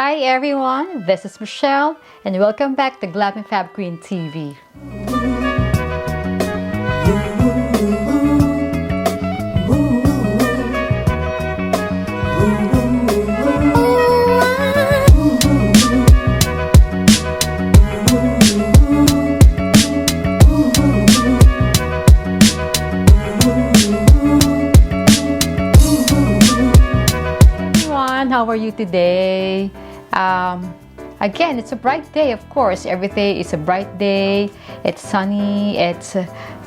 Hi everyone, this is Michelle and welcome back to Glam and Fab Queen TV. How are you today? Again, it's a bright day, of course. Every day is a bright day. It's sunny.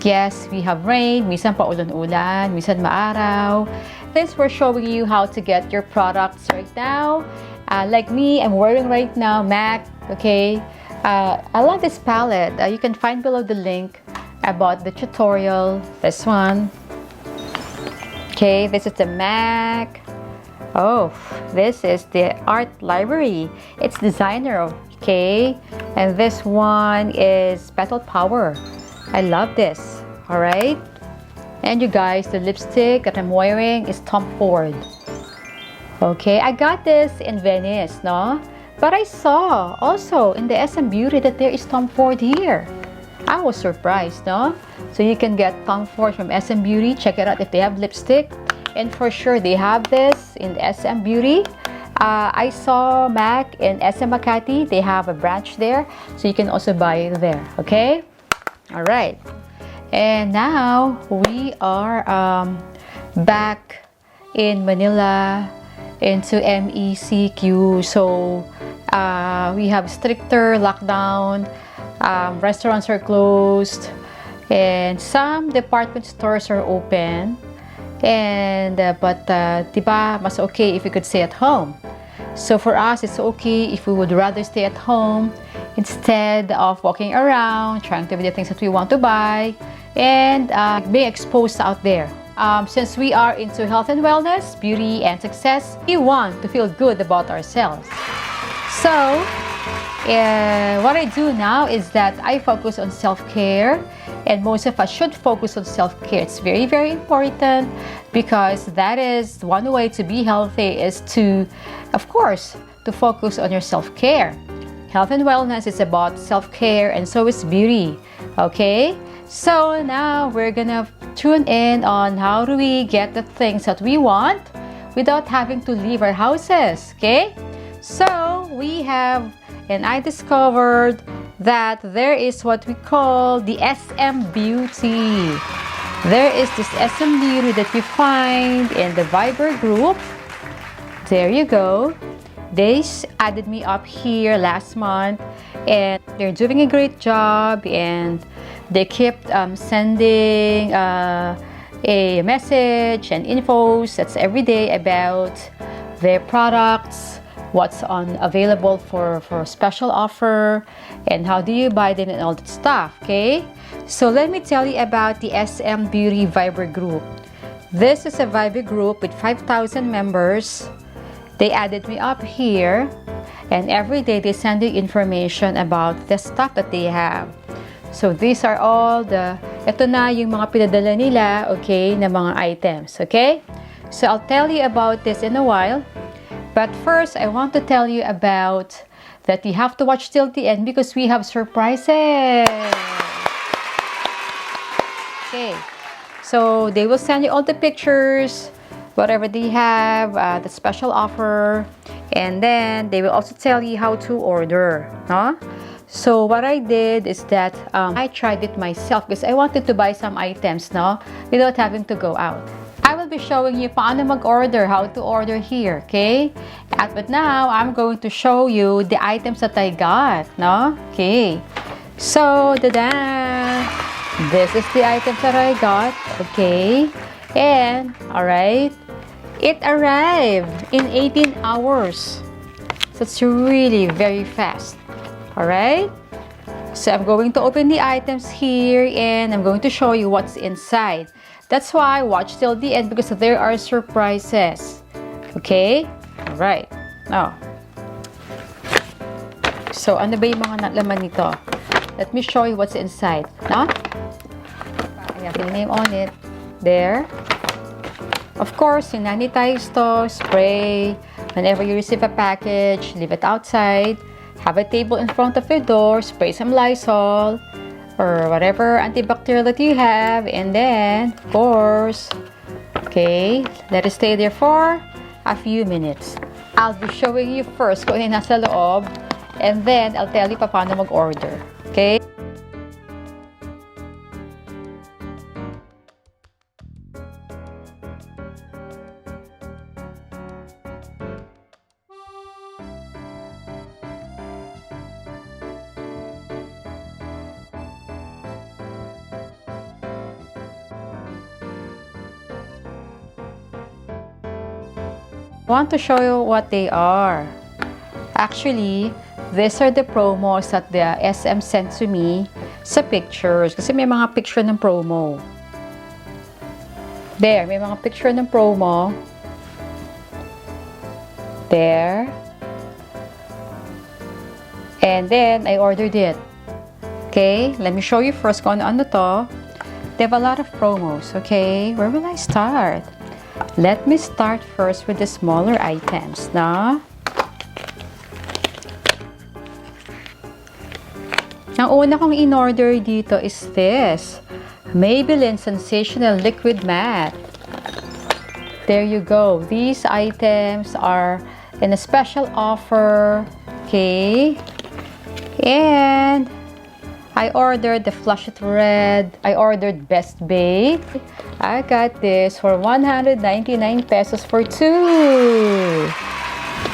Yes, we have rain. Minsan paulan-ulan, minsan maaraw. This we're showing you how to get your products right now. Like me, I'm wearing right now MAC. Okay, I love this palette. You can find below the link about the tutorial. This one. Okay, this is the MAC. Oh, this is the art library. It's designer, okay? And this one is Petal Power. I love this, all right? And you guys, the lipstick that I'm wearing is Tom Ford. Okay, I got this in Venice, no? But I saw also in the SM Beauty that there is Tom Ford here. I was surprised, no? So you can get Tom Ford from SM Beauty. Check it out if they have lipstick. And for sure, they have this in SM Beauty. I saw MAC in SM Makati. They have a branch there. So you can also buy it there. Okay? Alright. And now, we are back in Manila into MECQ. So, we have stricter lockdown. Restaurants are closed. And some department stores are open. And but diba, mas okay if we could stay at home. So for us, it's okay if we would rather stay at home instead of walking around trying to buy the things that we want to buy and being exposed out there. Since we are into health and wellness, beauty and success, we want to feel good about ourselves. So what I do now is that I focus on self-care. And most of us should focus on self-care. It's very, very important because that is one way to be healthy is to, of course, to focus on your self-care. Health and wellness is about self-care and so is beauty. Okay? So now we're gonna tune in on how do we get the things that we want without having to leave our houses. Okay? So we have, and I discovered that there is what we call the SM Beauty. There is this SM Beauty that we find in the Viber group. There you go. They added me up here last month and they're doing a great job and they kept sending a message and infos that's every day about their products, what's available for a special offer, and how do you buy them and all that stuff, okay? So let me tell you about the SM Beauty Viber group. This is a Viber group with 5,000 members. They added me up here, and every day they send you information about the stuff that they have. So these are all ito na yung mga pinadala nila, okay, na mga items, okay? So I'll tell you about this in a while. But first, I want to tell you about that you have to watch till the end because we have surprises. Okay, so they will send you all the pictures, whatever they have, the special offer, and then they will also tell you how to order. No? So what I did is that I tried it myself because I wanted to buy some items, no, without having to go out. I will be showing you paano mag-order, how to order here, okay? But now, I'm going to show you the items that I got, no? Okay. So, da-da! This is the items that I got, okay? And, alright, it arrived in 18 hours. So, it's really very fast, alright? So, I'm going to open the items here and I'm going to show you what's inside. That's why watch till the end because there are surprises. Okay? Alright. Now, so ano ba yung mga laman nito? Let me show you what's inside. No? I have the name on it. There. Of course, sinanitize to, spray, Whenever you receive a package, leave it outside. Have a table in front of your door, spray some Lysol or whatever antibacterial that you have, and then, of course, okay, let it stay there for a few minutes. I'll be showing you first kung ano yung nasa loob, and then I'll tell you paano mag-order. Okay? Want to show you what they are. Actually, these are the promos that the SM sent to me sa pictures. Kasi may mga picture ng promo. There, may mga picture ng promo. There. And then, I ordered it. Okay, let me show you first kung ano to. They have a lot of promos, okay? Where will I start? Let me start first with the smaller items, na. Ang una kong in-order dito is this Maybelline Sensational Liquid Matte. There you go. These items are in a special offer, okay? And I ordered the Flush It Red. I ordered Best Bake. I got this for 199 pesos for 2.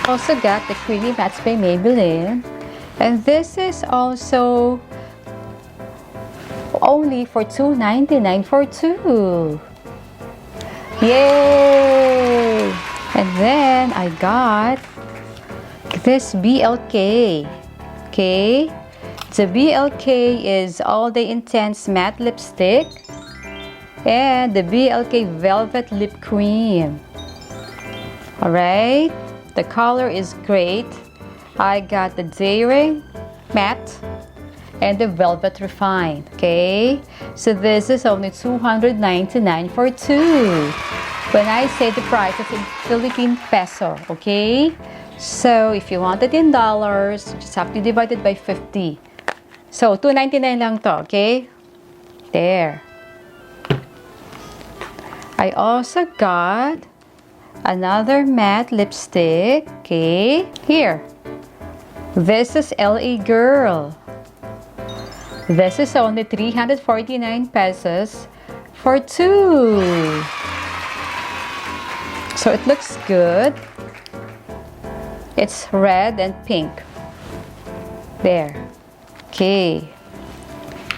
Also got the Creamy Mattes by Maybelline. And this is also only for $2.99 for 2. Yay! And then I got this BLK. Okay? The BLK is All Day Intense Matte Lipstick and the BLK Velvet Lip Cream. Alright, the color is great. I got the Daring Matte and the Velvet Refined. Okay, so this is only $299 for 2. When I say the price, it's in Philippine peso. Okay, so if you want it in dollars, you just have to divide it by 50. So, $2.99 lang to, okay? There. I also got another matte lipstick, okay? Here. This is LA Girl. This is only 349 pesos for 2. So, it looks good. It's red and pink. There. Okay,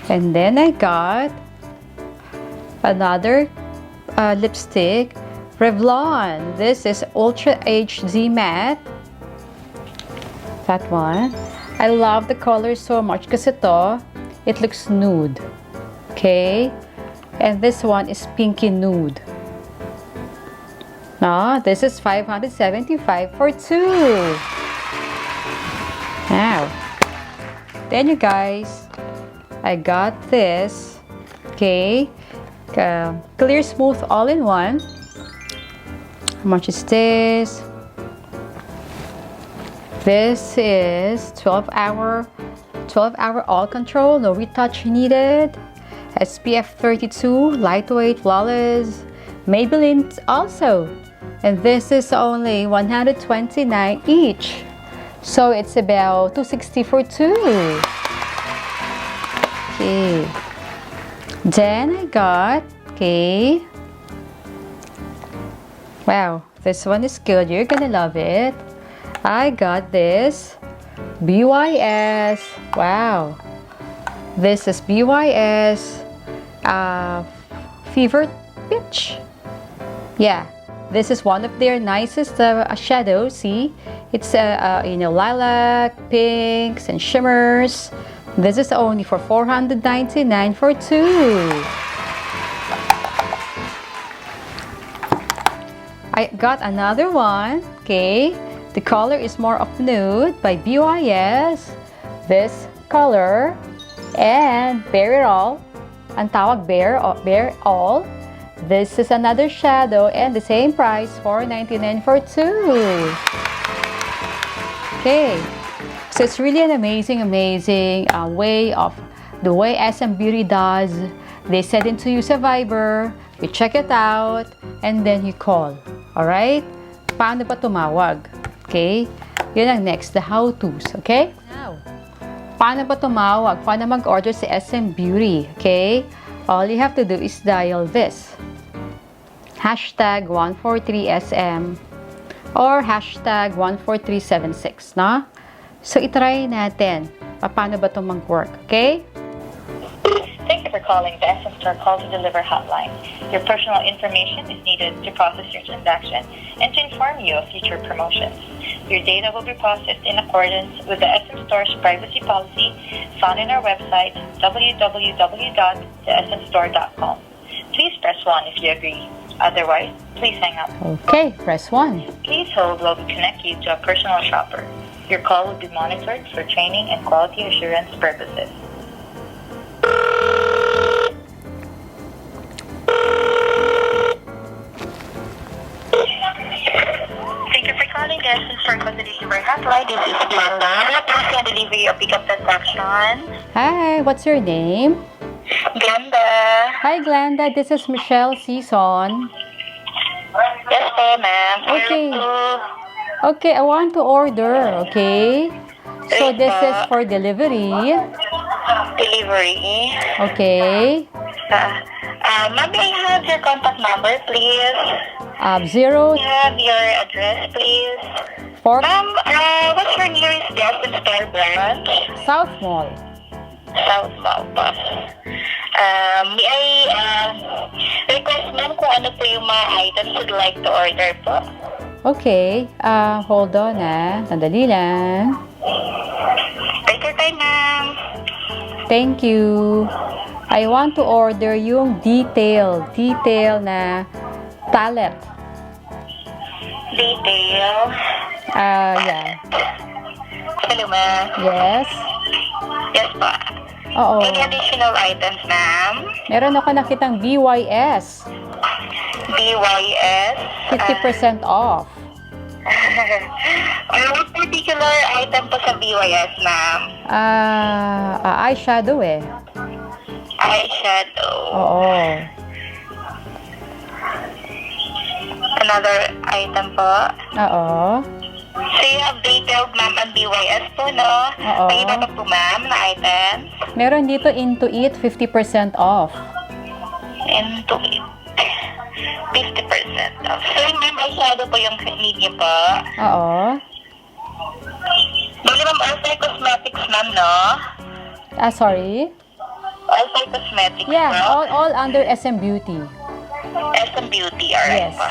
and then I got another lipstick, Revlon. This is Ultra HD Matte. That one. I love the color so much kasi it looks nude. Okay, and this one is pinky nude. Now, this is 575 for 2. Now. Then you guys, I got this, okay, Clear Smooth All-in-One. How much is this? This is 12-hour all control, no retouch needed. SPF 32, lightweight, flawless. Maybelline also, and this is only 129 each. So it's about 260 for 2. Okay. Then I got, okay. Wow, this one is good. You're gonna love it. I got this BYS. Wow. This is BYS Fever Pitch. Yeah. This is one of their nicest shadows. See, it's lilac, pinks, and shimmers. This is only for $499 for 2. I got another one. Okay, the color is more of nude by BYS. This color and Bare It All. Ang tawag Bare All. This is another shadow and the same price, $4.99 for 2. Okay. So it's really an amazing way of the way SM Beauty does. They send it to you sa Viber, you check it out, and then you call. Alright? Paano ba tumawag? Okay? Yun ang next, the how-tos. Okay? Now, paano ba tumawag? Paano mag-order sa SM Beauty? Okay? All you have to do is dial this. Hashtag 143SM or hashtag 14376, no? So, itry natin. Paano ba itong mag-work? Okay? Thank you for calling the SM Store Call to Deliver hotline. Your personal information is needed to process your transaction and to inform you of future promotions. Your data will be processed in accordance with the SM Store's privacy policy found in our website, www.thesmstore.com. Please press 1 if you agree. Otherwise, please hang up. Okay, press 1. Please hold while we connect you to a personal shopper. Your call will be monitored for training and quality assurance purposes. Thank you for calling the SM Store Call to Deliver hotline. This is Glenda. Please can delivery or pick up transaction. Hi, what's your name? Glenda. Hi, Glenda. This is Michelle Season. Yes po, ma'am. Okay. Okay, I want to order, okay? So, this is for delivery. Delivery. Okay. Ma'am, may I have your contact number, please? 0 May I have your address, please? 4 Ma'am, what's your nearest SM Store branch? South Mall. South Mall po. May I request, ma'am, kung ano po yung mga items you'd like to order po? Okay. Hold on, Sandali lang. Take your time, ma'am. Thank you. I want to order yung detail na palette. Detail. Yeah. Hello, ma'am. Yes. Yes po. Oo. Any additional items, ma'am? Meron ako nakitang BYS. BYS? 50% off. What particular item po sa BYS, ma'am? Eyeshadow Eyeshadow. Oo. Another item po? Oo. So you have detailed, ma'am, ang BYS po, no? Oo. May iba pa po, ma'am, na items? Meron dito into it 50% off. Into it. 50% off. So, ma'am, eyeshadow po yung need niyo po? Oo. Bali, ma'am, Alpha Cosmetics, ma'am, no? Sorry? Alpha Cosmetics, Yeah, no? all under SM Beauty. SM Beauty, alright Yes. po.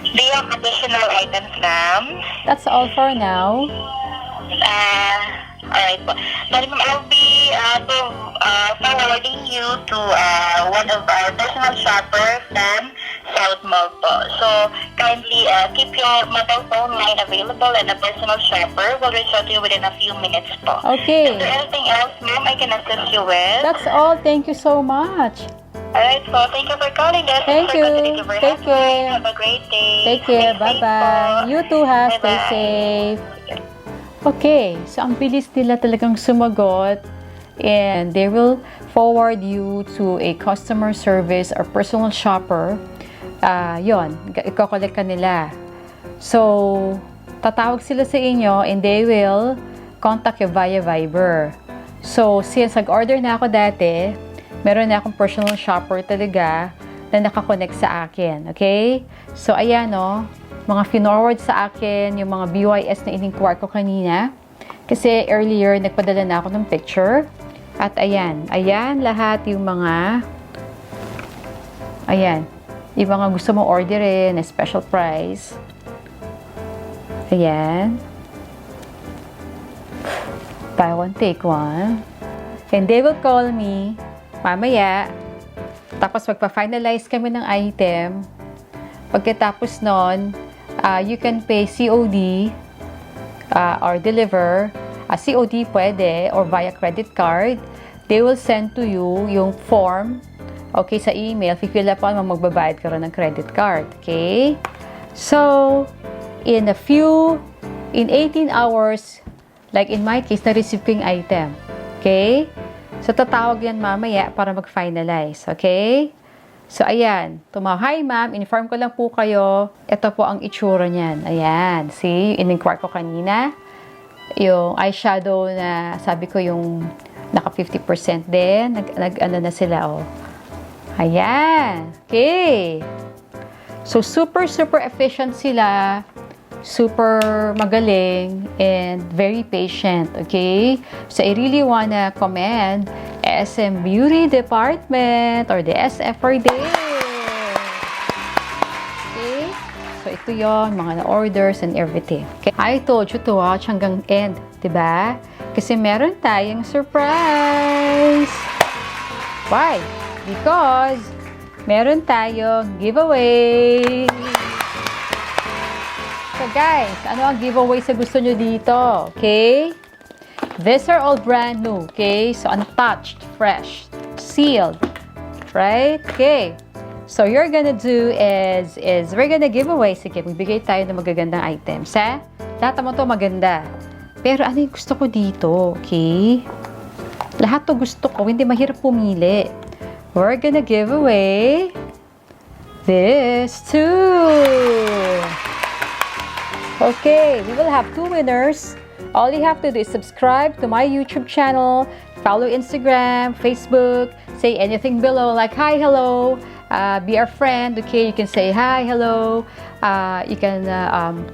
Do you have additional items, ma'am? That's all for now. Alright po. Bali, ma'am, I'll be forwarding you to one of our personal shoppers from South Mall po. So, kindly keep your mobile phone line available and a personal shopper will reach out to you within a few minutes po. Okay. Is there anything else, ma'am, I can assist you with? That's all. Thank you so much. Alright po. Thank you for calling us. Thank you. Take care. Have a great day. Take care. Stay safe Bye-bye. po. You too, ha. Stay Bye-bye. safe. Okay. So, ang bilis nila talagang sumagot. And they will forward you to a customer service or personal shopper. Yon, iko-collect ka nila. So, tatawag sila sa inyo and they will contact you via Viber. So, since nag-order na ako dati, meron na akong personal shopper talaga na nakakonect sa akin. Okay? So, ayan mga finorward sa akin, yung mga BYS na in-inquire ko kanina. Kasi earlier, nagpadala na ako ng picture. At ayan lahat yung mga, yung mga gusto mong orderin na special price. Ayan. Buy one, take one. And they will call me mamaya. Tapos magpa-finalize kami ng item. Pagkatapos nun, you can pay COD or deliver. COD pwede or via credit card. They will send to you yung form. Okay, sa email. Fill up on magbabayad ka rin ng credit card. Okay? So, in 18 hours, like in my case, na-receive ko yung item. Okay? So, tatawag yan mamaya para mag-finalize. Okay? So, ayan. Hi, ma'am. Inform ko lang po kayo. Ito po ang itsura niyan. Ayan. See? In-inquire ko kanina. Yung eyeshadow na sabi ko yung naka 50% din. Nag-ano na sila, oh. Ayan. Okay. So, super efficient sila. Super magaling and very patient. Okay? So, I really wanna commend SM Beauty Department or the SF for this. Okay? So, ito yon mga na-orders and everything. Okay? I told you to watch hanggang end. Diba? Kasi meron tayong surprise. Why? Because meron tayong giveaway. So guys, ano ang giveaway sa gusto nyo dito? Okay? These are all brand new. Okay? So untouched, fresh, sealed. Right? Okay. So you're gonna do is we're gonna give away. Sige, magbigay tayo ng magagandang items. Ha? Lahat naman to maganda. Pero ano yung gusto ko dito? Okay? Lahat to gusto ko. Hindi mahirap pumili. We're gonna give away this too. Okay, we will have 2 winners. All you have to do is subscribe to my YouTube channel, follow Instagram, Facebook, say anything below like hi, hello, be our friend. Okay, you can say hi, hello. You can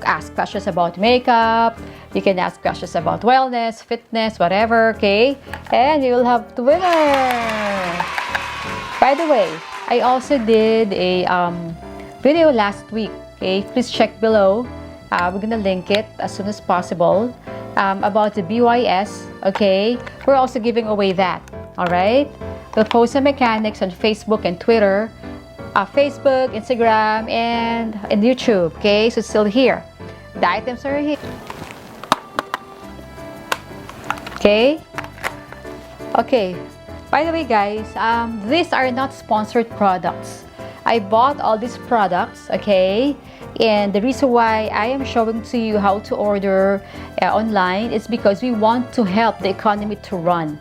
ask questions about makeup. You can ask questions about wellness, fitness, whatever. Okay, and you will have 2 winners. By the way, I also did a video last week. Okay, please check below. We're gonna link it as soon as possible about the BYS. Okay, we're also giving away that. All right, we'll post the mechanics on Facebook and Twitter, Facebook, Instagram, and YouTube. Okay, so it's still here. The items are here. Okay. Okay. By the way, guys, these are not sponsored products. I bought all these products, okay? And the reason why I am showing to you how to order online is because we want to help the economy to run,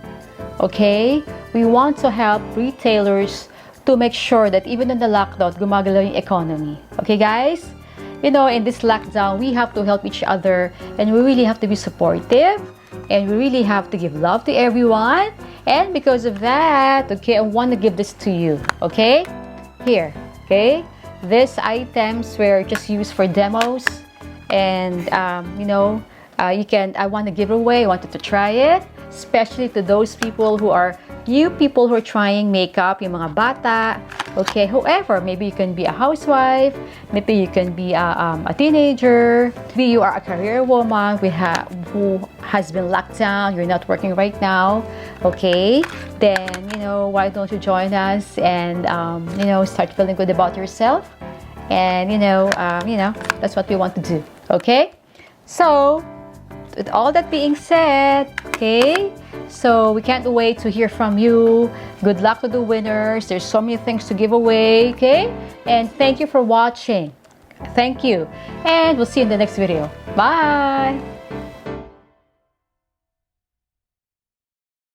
okay? We want to help retailers to make sure that even in the lockdown, gumagalaw yung economy. Okay, guys? You know, in this lockdown, we have to help each other and we really have to be supportive and we really have to give love to everyone. And because of that, okay, I want to give this to you, okay? Here, okay? These items were just used for demos and, you know, I want to give away, I wanted to try it, especially to those people who are new people who are trying makeup, yung mga bata, okay, whoever, maybe you can be a housewife, maybe you can be a teenager, maybe you are a career woman who has been locked down, you're not working right now, okay, then, you know, why don't you join us and, you know, start feeling good about yourself, and, you know, that's what we want to do, okay? So, with all that being said, okay, so we can't wait to hear from you. Good luck to the winners. There's so many things to give away, okay? And thank you for watching. Thank you. And we'll see you in the next video. Bye!